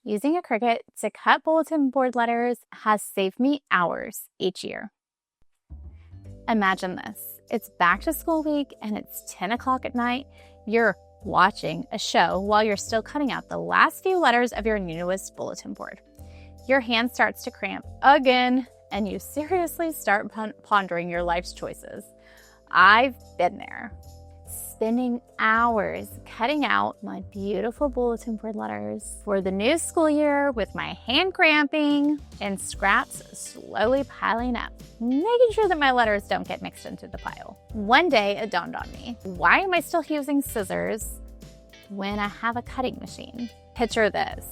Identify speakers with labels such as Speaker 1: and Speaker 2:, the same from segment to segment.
Speaker 1: Using a Cricut to cut bulletin board letters has saved me hours each year. Imagine this. It's back to school week and it's 10 o'clock at night. You're watching a show while you're still cutting out the last few letters of your newest bulletin board. Your hand starts to cramp again, and you seriously start pondering your life's choices. I've been there, spending hours cutting out my beautiful bulletin board letters for the new school year with my hand cramping and scraps slowly piling up, making sure that my letters don't get mixed into the pile. One day it dawned on me, why am I still using scissors when I have a cutting machine? Picture this,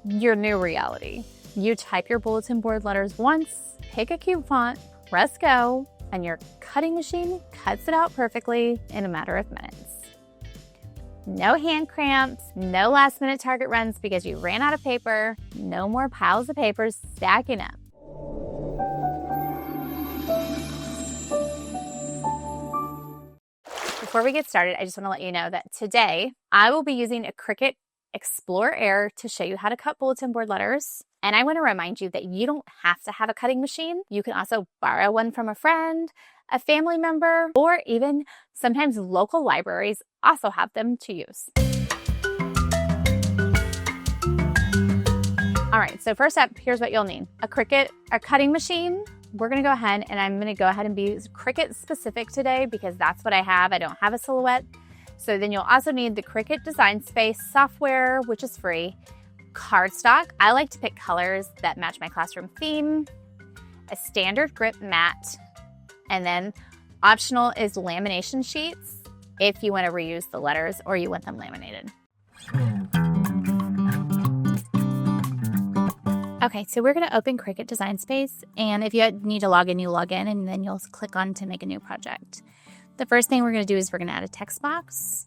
Speaker 1: your new reality. You type your bulletin board letters once, pick a cute font, press go, and your cutting machine cuts it out perfectly in a matter of minutes. No hand cramps, no last minute Target runs because you ran out of paper, no more piles of papers stacking up. Before we get started, I just want to let you know that today I will be using a Cricut Explore Air to show you how to cut bulletin board letters. And I want to remind you that you don't have to have a cutting machine. You can also borrow one from a friend, a family member, or even sometimes local libraries also have them to use. All right, so first up, here's what you'll need. A cutting machine. We're gonna go ahead and I'm gonna go ahead and be Cricut specific today because that's what I have. I don't have a Silhouette. So then you'll also need the Cricut Design Space software, which is free. Cardstock. I like to pick colors that match my classroom theme. A standard grip mat. And then optional is lamination sheets if you want to reuse the letters or you want them laminated. Okay, so we're going to open Cricut Design Space. And if you need to log in, you log in and then you'll click on to make a new project. The first thing we're going to do is we're going to add a text box.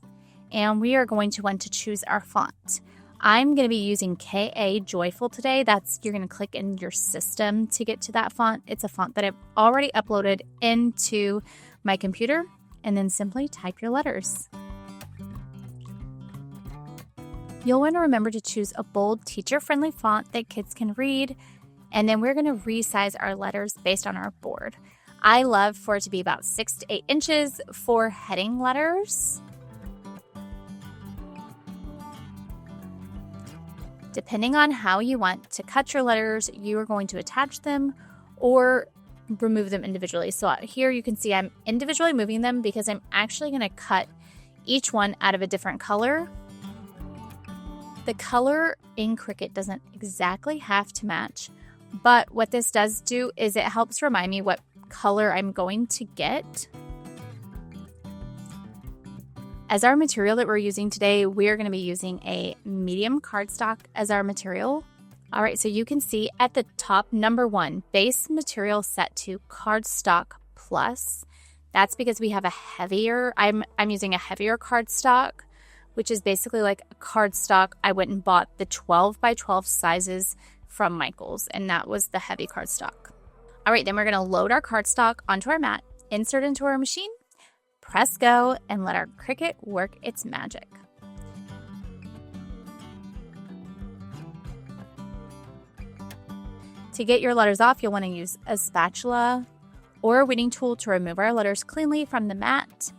Speaker 1: And we are going to want to choose our font. I'm going to be using KA Joyful today. You're going to click in your system to get to that font. It's a font that I've already uploaded into my computer, and then simply type your letters. You'll want to remember to choose a bold, teacher-friendly font that kids can read, and then we're going to resize our letters based on our board. I love for it to be about 6 to 8 inches for heading letters. Depending on how you want to cut your letters, you are going to attach them or remove them individually. So here you can see I'm individually moving them because I'm actually going to cut each one out of a different color. The color in Cricut doesn't exactly have to match, but what this does do is it helps remind me what color I'm going to get. As our material that we're using today, we are going to be using a medium cardstock as our material. All right, so you can see at the top, number 1, base material set to cardstock plus. That's because we have a heavier, I'm using a heavier cardstock, which is basically like a cardstock. I went and bought the 12 by 12 sizes from Michael's, and that was the heavy cardstock. All right, then we're going to load our cardstock onto our mat, insert into our machine, press go, and let our Cricut work its magic. To get your letters off, you'll want to use a spatula or a weeding tool to remove our letters cleanly from the mat.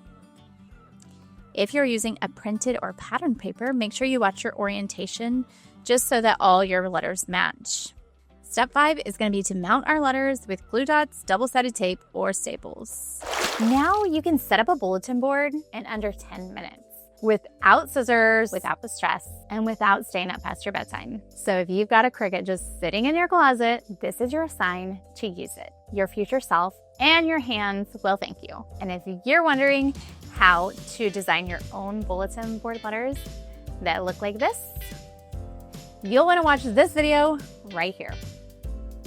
Speaker 1: If you're using a printed or patterned paper, make sure you watch your orientation just so that all your letters match. Step 5 is going to be to mount our letters with glue dots, double-sided tape, or staples. Now you can set up a bulletin board in under 10 minutes without scissors, without the stress, and without staying up past your bedtime. So if you've got a Cricut just sitting in your closet, this is your sign to use it. Your future self and your hands will thank you. And if you're wondering how to design your own bulletin board letters that look like this, you'll want to watch this video right here.